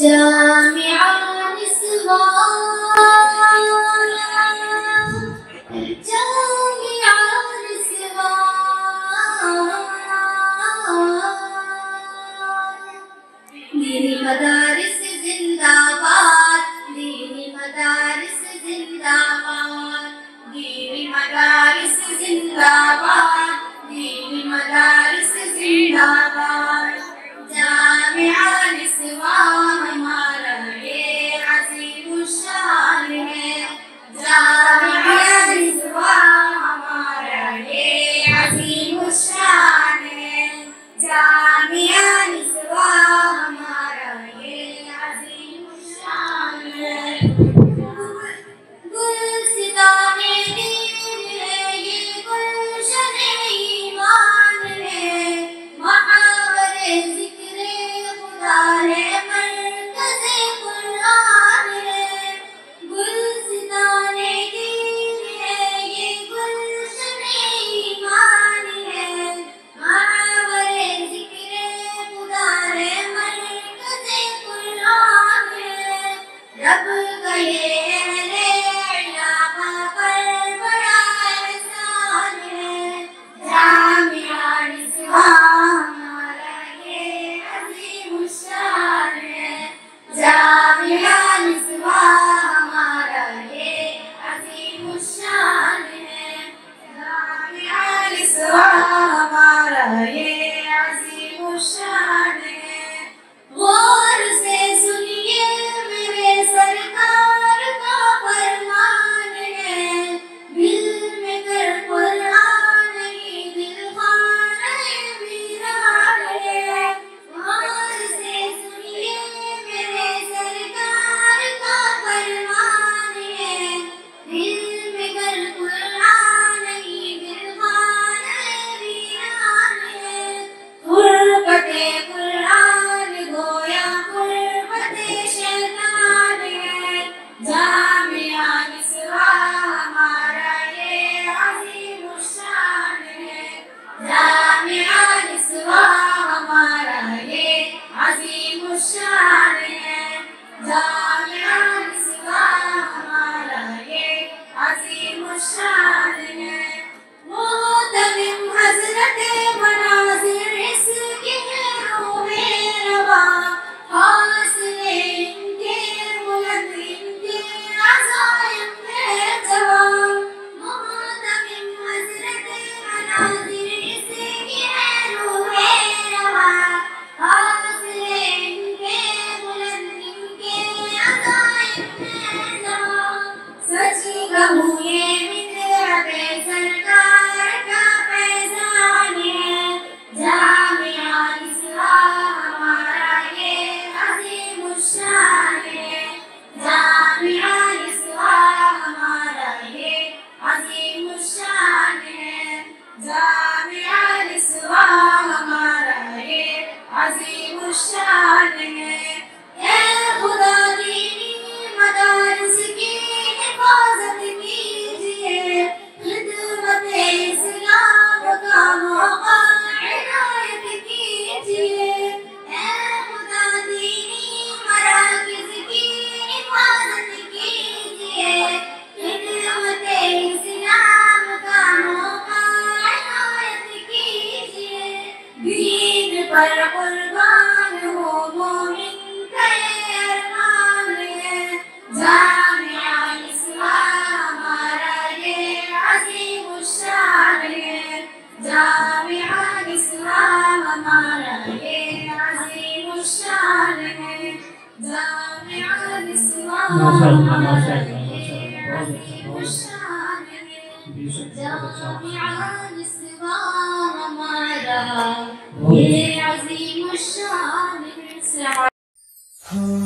जामिआ निस्वां जामिआ निस्वां दीनी मदारिस जिंदाबाद दीनी मदारिस जिंदाबाद दीनी मदारिस जिंदाबाद दीनी मदारिस जिंदाबाद जामिआ निस्वां हमारा ये अज़ीम शान है जामिआ निस्वां हमारा ये अज़ीम शान है जामिआ निस्वां हमारा ये अज़ीम शान है गुलसिताने दीन है ये गुलशन ईमान है महावरे ज़िक्रे खुदा है मरकज़े कुरान है गुलसिताने दीन है ये गुलशन ईमान है महावरे ज़िक्रे खुदा है मरकज़े कुरान है रब का ये अहले इलाका पर बड़ा एहसान है जामिआ निस्वां हमारा ये अज़ीम शान है जामिआ निस्वां हमारा ये अज़ीम शान है जामिआ निस्वां हमारा ये अज़ीम शान है गौर से सुनिए मेरे सरकार का फरमान है दिल में कर कुरान ही दिल खाना वीरान है गौर से सुनिए मेरे सरकार का फरमान है दिल में कर कुरान ही दिल खाना वीरान है गुरबते कुरान गोया गुरबते शैतान है जामिआ निस्वां हमारा ये अज़ीम शान है जामिआ निस्वां हमारा ये अज़ीम शान है जामिआ निस्वां हमारा ये अज़ीम शान है मोहतमिम हज़रते मनाज़िर इसकी है रूहे रवा फासले इनके बुलंद इनके अज़ाइम में जवा मोहतमिम हज़रते मनाज़िर इसकी है रूहे रवा फासले इनके बुलंद इनके अज़ाइम में जवा सच कहूँ ये मित्रते सरकार का फैज़ान है जामिआ निस्वां हमारा ये अज़ीम शान है जामिआ निस्वां हमारा ये अज़ीम शान है जामिआ निस्वां हमारा ये अज़ीम शान है ए खुदा दीनी मदारिस की हिफाजत कीजिए खिदमत इस्लाम का मौका इनायत कीजिए ए खुदा दीनी मराकिज़ की हिफाजत कीजिए खिदमत इस्लाम का मौका इनायत कीजिए दीन पर कुर्बान हो मोमिन का ये अरमान है जामिआ निस्वां हमारा ये अज़ीम शान है जामिआ निस्वां हमारा ये अज़ीम शान है जामिआ निस्वां हमारा ये अज़ीम शान है जामिआ निस्वां हमारा ये अज़ीम शान है।